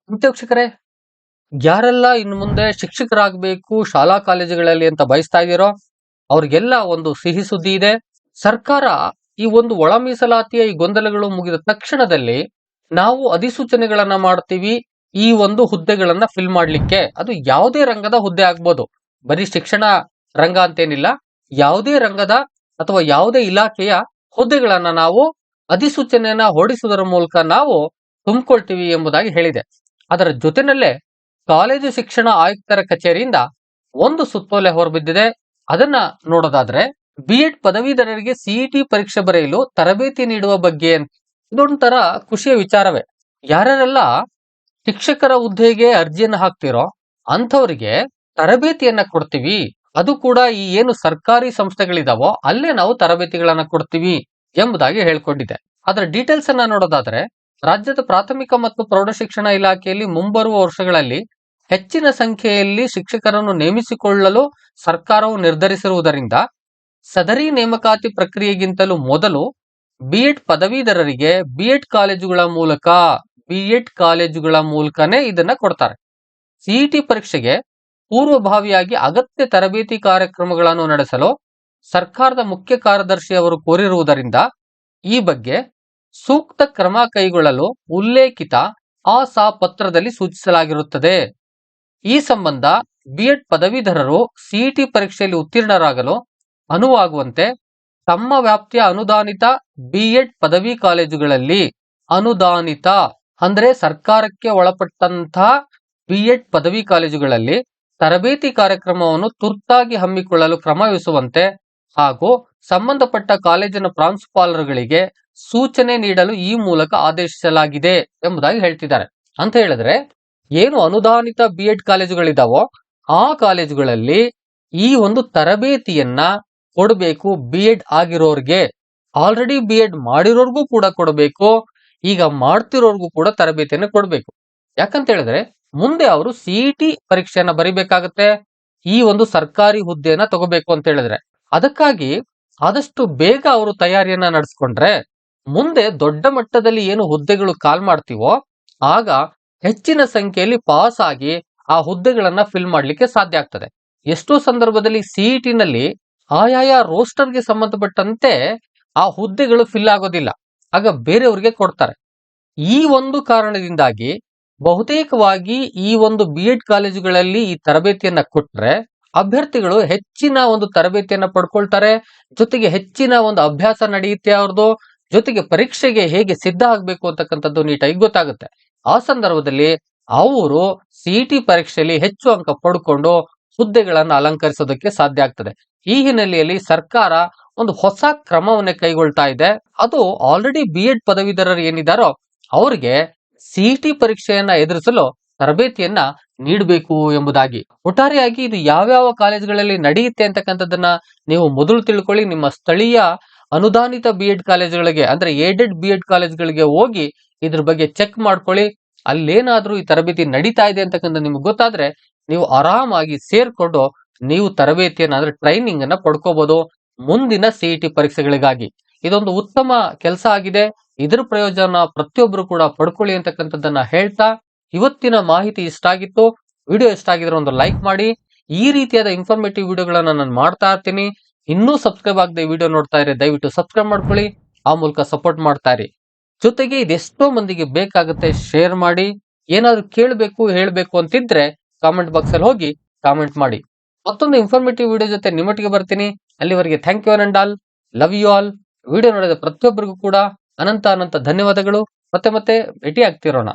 ಮತ್ತೆ ವೀಕ್ಷಕರೇ, ಯಾರೆಲ್ಲ ಇನ್ನು ಮುಂದೆ ಶಿಕ್ಷಕರಾಗಬೇಕು ಶಾಲಾ ಕಾಲೇಜುಗಳಲ್ಲಿ ಅಂತ ಬಯಸ್ತಾ ಇದ್ದೀರೋ ಅವ್ರಿಗೆಲ್ಲ ಒಂದು ಸಿಹಿ ಸುದ್ದಿ ಇದೆ. ಸರ್ಕಾರ ಈ ಒಂದು ಒಳ ಮೀಸಲಾತಿಯ ಈ ಗೊಂದಲಗಳು ಮುಗಿದ ತಕ್ಷಣದಲ್ಲಿ ನಾವು ಅಧಿಸೂಚನೆಗಳನ್ನ ಮಾಡ್ತೀವಿ ಈ ಒಂದು ಹುದ್ದೆಗಳನ್ನ ಫಿಲ್ ಮಾಡ್ಲಿಕ್ಕೆ. ಅದು ಯಾವುದೇ ರಂಗದ ಹುದ್ದೆ ಆಗ್ಬೋದು, ಬರೀ ಶಿಕ್ಷಣ ರಂಗ ಅಂತೇನಿಲ್ಲ, ಯಾವುದೇ ರಂಗದ ಅಥವಾ ಯಾವುದೇ ಇಲಾಖೆಯ ಹುದ್ದೆಗಳನ್ನ ನಾವು ಅಧಿಸೂಚನೆಯನ್ನ ಹೊರಡಿಸುವುದರ ಮೂಲಕ ನಾವು ತುಂಬಿಕೊಳ್ತೀವಿ ಎಂಬುದಾಗಿ ಹೇಳಿದೆ. ಅದರ ಜೊತೆನಲ್ಲೇ ಕಾಲೇಜು ಶಿಕ್ಷಣ ಆಯುಕ್ತರ ಕಚೇರಿಯಿಂದ ಒಂದು ಸುತ್ತೋಲೆ ಹೊರಬಿದ್ದಿದೆ. ಅದನ್ನ ನೋಡೋದಾದ್ರೆ, ಬಿ.ಎಡ್ ಪದವೀಧರರಿಗೆ ಸಿಇಟಿ ಪರೀಕ್ಷೆ ಬರೆಯಲು ತರಬೇತಿ ನೀಡುವ ಬಗ್ಗೆ ಇದೊಂಥರ ಖುಷಿಯ ವಿಚಾರವೇ. ಯಾರೆಲ್ಲ ಶಿಕ್ಷಕರ ಹುದ್ದೆಗೆ ಅರ್ಜಿಯನ್ನ ಹಾಕ್ತಿರೋ ಅಂಥವರಿಗೆ ತರಬೇತಿಯನ್ನ ಕೊಡ್ತೀವಿ, ಅದು ಕೂಡ ಈ ಏನು ಸರ್ಕಾರಿ ಸಂಸ್ಥೆಗಳಿದಾವೋ ಅಲ್ಲೇ ನಾವು ತರಬೇತಿಗಳನ್ನ ಕೊಡ್ತೀವಿ ಎಂಬುದಾಗಿ ಹೇಳ್ಕೊಂಡಿದೆ. ಅದರ ಡೀಟೇಲ್ಸ್ ಅನ್ನ ನೋಡೋದಾದ್ರೆ, ರಾಜ್ಯದ ಪ್ರಾಥಮಿಕ ಮತ್ತು ಪ್ರೌಢಶಿಕ್ಷಣ ಇಲಾಖೆಯಲ್ಲಿ ಮುಂಬರುವ ವರ್ಷಗಳಲ್ಲಿ ಹೆಚ್ಚಿನ ಸಂಖ್ಯೆಯಲ್ಲಿ ಶಿಕ್ಷಕರನ್ನು ನೇಮಿಸಿಕೊಳ್ಳಲು ಸರ್ಕಾರವು ನಿರ್ಧರಿಸಿರುವುದರಿಂದ ಸದರಿ ನೇಮಕಾತಿ ಪ್ರಕ್ರಿಯೆಗಿಂತಲೂ ಮೊದಲು ಬಿ.ಎಡ್ ಪದವೀಧರರಿಗೆ ಬಿ.ಎಡ್ ಕಾಲೇಜುಗಳ ಮೂಲಕನೇ ಇದನ್ನ ಕೊಡ್ತಾರೆ. ಸಿಇಟಿ ಪರೀಕ್ಷೆಗೆ ಪೂರ್ವಭಾವಿಯಾಗಿ ಅಗತ್ಯ ತರಬೇತಿ ಕಾರ್ಯಕ್ರಮಗಳನ್ನು ನಡೆಸಲು ಸರ್ಕಾರದ ಮುಖ್ಯ ಕಾರ್ಯದರ್ಶಿ ಅವರು ಕೋರಿರುವುದರಿಂದ ಈ ಬಗ್ಗೆ ಸೂಕ್ತ ಕ್ರಮ ಕೈಗೊಳ್ಳಲು ಉಲ್ಲೇಖಿತ ಆ ಪತ್ರದಲ್ಲಿ ಸೂಚಿಸಲಾಗಿರುತ್ತದೆ. ಈ ಸಂಬಂಧ ಬಿ.ಎಡ್ ಪದವೀಧರರು ಸಿಇಟಿ ಪರೀಕ್ಷೆಯಲ್ಲಿ ಉತ್ತೀರ್ಣರಾಗಲು ಅನುವಾಗುವಂತೆ ತಮ್ಮ ವ್ಯಾಪ್ತಿಯ ಅನುದಾನಿತ ಬಿ.ಎಡ್ ಪದವಿ ಕಾಲೇಜುಗಳಲ್ಲಿ, ಅನುದಾನಿತ ಅಂದ್ರೆ ಸರ್ಕಾರಕ್ಕೆ ಒಳಪಟ್ಟಂತಹ ಬಿ.ಎಡ್ ಪದವಿ ಕಾಲೇಜುಗಳಲ್ಲಿ ತರಬೇತಿ ಕಾರ್ಯಕ್ರಮವನ್ನು ತುರ್ತಾಗಿ ಹಮ್ಮಿಕೊಳ್ಳಲು ಕ್ರಮವಹಿಸುವಂತೆ ಹಾಗೂ ಸಂಬಂಧಪಟ್ಟ ಕಾಲೇಜಿನ ಪ್ರಾಂಶುಪಾಲರುಗಳಿಗೆ ಸೂಚನೆ ನೀಡಲು ಈ ಮೂಲಕ ಆದೇಶಿಸಲಾಗಿದೆ ಎಂಬುದಾಗಿ ಹೇಳ್ತಿದ್ದಾರೆ. ಅಂತ ಹೇಳಿದ್ರೆ, ಏನು ಅನುದಾನಿತ ಬಿ.ಎಡ್ ಕಾಲೇಜುಗಳಿದಾವೋ ಆ ಕಾಲೇಜುಗಳಲ್ಲಿ ಈ ಒಂದು ತರಬೇತಿಯನ್ನ ಕೊಡಬೇಕು. ಬಿ.ಎಡ್ ಆಗಿರೋರ್ಗೆ, ಆಲ್ರೆಡಿ ಬಿ.ಎಡ್ ಮಾಡಿರೋರ್ಗೂ ಕೂಡ ಕೊಡಬೇಕು, ಈಗ ಮಾಡ್ತಿರೋರ್ಗೂ ಕೂಡ ತರಬೇತಿಯನ್ನು ಕೊಡಬೇಕು. ಯಾಕಂತ ಹೇಳಿದ್ರೆ ಮುಂದೆ ಅವರು ಸಿಇಟಿ ಪರೀಕ್ಷೆಯನ್ನ ಬರಿಬೇಕಾಗತ್ತೆ, ಈ ಒಂದು ಸರ್ಕಾರಿ ಹುದ್ದೆಯನ್ನ ತಗೋಬೇಕು ಅಂತ ಹೇಳಿದ್ರೆ. ಅದಕ್ಕಾಗಿ ಆದಷ್ಟು ಬೇಗ ಅವರು ತಯಾರಿಯನ್ನ ನಡೆಸ್ಕೊಂಡ್ರೆ ಮುಂದೆ ದೊಡ್ಡ ಮಟ್ಟದಲ್ಲಿ ಏನು ಹುದ್ದೆಗಳು ಕಾಲ್ ಮಾಡ್ತೀವೋ ಆಗ ಹೆಚ್ಚಿನ ಸಂಖ್ಯೆಯಲ್ಲಿ ಪಾಸ್ ಆಗಿ ಆ ಹುದ್ದೆಗಳನ್ನ ಫಿಲ್ ಮಾಡ್ಲಿಕ್ಕೆ ಸಾಧ್ಯ ಆಗ್ತದೆ. ಎಷ್ಟೋ ಸಂದರ್ಭದಲ್ಲಿ ಸಿಇಟಿ ನಲ್ಲಿ ಆಯಾಯ ರೋಸ್ಟರ್ಗೆ ಸಂಬಂಧಪಟ್ಟಂತೆ ಆ ಹುದ್ದೆಗಳು ಫಿಲ್ ಆಗೋದಿಲ್ಲ, ಆಗ ಬೇರೆಯವ್ರಿಗೆ ಕೊಡ್ತಾರೆ. ಈ ಒಂದು ಕಾರಣದಿಂದಾಗಿ ಬಹುತೇಕವಾಗಿ ಈ ಒಂದು ಬಿ.ಎಡ್ ಕಾಲೇಜುಗಳಲ್ಲಿ ಈ ತರಬೇತಿಯನ್ನ ಕೊಟ್ರೆ ಅಭ್ಯರ್ಥಿಗಳು ಹೆಚ್ಚಿನ ಒಂದು ತರಬೇತಿಯನ್ನ ಪಡ್ಕೊಳ್ತಾರೆ, ಜೊತೆಗೆ ಹೆಚ್ಚಿನ ಒಂದು ಅಭ್ಯಾಸ ನಡೆಯುತ್ತೆ ಅವ್ರದ್ದು, ಜೊತೆಗೆ ಪರೀಕ್ಷೆಗೆ ಹೇಗೆ ಸಿದ್ಧ ಆಗ್ಬೇಕು ಅಂತಕ್ಕಂಥದ್ದು ನೀಟಾಗಿ ಗೊತ್ತಾಗುತ್ತೆ. ಆ ಸಂದರ್ಭದಲ್ಲಿ ಅವರು ಸಿಇಟಿ ಪರೀಕ್ಷೆಯಲ್ಲಿ ಹೆಚ್ಚು ಅಂಕ ಪಡ್ಕೊಂಡು ಹುದ್ದೆಗಳನ್ನ ಅಲಂಕರಿಸೋದಕ್ಕೆ ಸಾಧ್ಯ ಆಗ್ತದೆ. ಈ ಹಿನ್ನೆಲೆಯಲ್ಲಿ ಸರ್ಕಾರ ಒಂದು ಹೊಸ ಕ್ರಮವನ್ನೇ ಕೈಗೊಳ್ತಾ ಇದೆ. ಅದು ಆಲ್ರೆಡಿ ಬಿ.ಎಡ್ ಪದವೀಧರರು ಏನಿದಾರೋ ಅವ್ರಿಗೆ ಸಿಇಟಿ ಪರೀಕ್ಷೆಯನ್ನ ಎದುರಿಸಲು ತರಬೇತಿಯನ್ನ ನೀಡಬೇಕು ಎಂಬುದಾಗಿ. ಒಟ್ಟಾರೆಯಾಗಿ ಇದು ಯಾವ್ಯಾವ ಕಾಲೇಜುಗಳಲ್ಲಿ ನಡೆಯುತ್ತೆ ಅಂತಕ್ಕಂಥದ್ದನ್ನ ನೀವು ಮೊದಲು ತಿಳ್ಕೊಳ್ಳಿ. ನಿಮ್ಮ ಸ್ಥಳೀಯ ಅನುದಾನಿತ ಬಿ.ಎಡ್ ಕಾಲೇಜುಗಳಿಗೆ ಅಂದ್ರೆ ಏಡೆಡ್ ಬಿ.ಎಡ್ ಕಾಲೇಜುಗಳಿಗೆ ಹೋಗಿ ಇದ್ರ ಬಗ್ಗೆ ಚೆಕ್ ಮಾಡ್ಕೊಳ್ಳಿ. ಅಲ್ಲೇನಾದ್ರೂ ಈ ತರಬೇತಿ ನಡೀತಾ ಇದೆ ಅಂತಕ್ಕಂಥ ನಿಮ್ಗೆ ಗೊತ್ತಾದ್ರೆ ನೀವು ಆರಾಮಾಗಿ ಸೇರ್ಕೊಂಡು ನೀವು ತರಬೇತಿಯನ್ನ ಅಂದ್ರೆ ಟ್ರೈನಿಂಗ್ ಅನ್ನ ಪಡ್ಕೋಬಹುದು ಮುಂದಿನ ಸಿಇಟಿ ಪರೀಕ್ಷೆಗಳಿಗಾಗಿ. ಇದೊಂದು ಉತ್ತಮ ಕೆಲಸ ಆಗಿದೆ. ಇದ್ರ ಪ್ರಯೋಜನ ಪ್ರತಿಯೊಬ್ಬರು ಕೂಡ ಪಡ್ಕೊಳ್ಳಿ ಅಂತಕ್ಕಂಥದ್ದನ್ನ ಹೇಳ್ತಾ, ಇವತ್ತಿನ ಮಾಹಿತಿ ಇಷ್ಟ ಆಗಿತ್ತು, ವಿಡಿಯೋ ಇಷ್ಟ ಆಗಿದ್ರೆ ಒಂದು ಲೈಕ್ ಮಾಡಿ. ಈ ರೀತಿಯಾದ ಇನ್ಫಾರ್ಮೇಟಿವ್ ವಿಡಿಯೋಗಳನ್ನ ನಾನು ಮಾಡ್ತಾ ಇರ್ತೀನಿ. ಇನ್ನೂ ಸಬ್ಸ್ಕ್ರೈಬ್ ಆಗದೆ ವಿಡಿಯೋ ನೋಡ್ತಾ ಇದ್ರೆ ದಯವಿಟ್ಟು ಸಬ್ಸ್ಕ್ರೈಬ್ ಮಾಡ್ಕೊಳ್ಳಿ, ಆ ಮೂಲಕ ಸಪೋರ್ಟ್ ಮಾಡ್ತಾ ಇರಿ. ಜೊತೆಗೆ ಇದೆಷ್ಟೋ ಮಂದಿಗೆ ಬೇಕಾಗುತ್ತೆ, ಶೇರ್ ಮಾಡಿ. ಏನಾದ್ರು ಕೇಳಬೇಕು ಹೇಳ್ಬೇಕು ಅಂತಿದ್ರೆ ಕಾಮೆಂಟ್ ಬಾಕ್ಸ್ ಅಲ್ಲಿ ಹೋಗಿ ಕಾಮೆಂಟ್ ಮಾಡಿ. ಮತ್ತೊಂದು ಇನ್ಫಾರ್ಮೇಟಿವ್ ವಿಡಿಯೋ ಜೊತೆ ನಿಮ್ಮೊಟ್ಟಿಗೆ ಬರ್ತೀನಿ. ಅಲ್ಲಿವರೆಗೆ thank you and all, love you all. Video ನೋಡಿದ ಪ್ರತಿಯೊಬ್ಬರಿಗೂ ಕೂಡ ಅನಂತ ಧನ್ಯವಾದಗಳು. ಮತ್ತೆ ಭೇಟಿ ಆಗ್ತಿರೋಣ.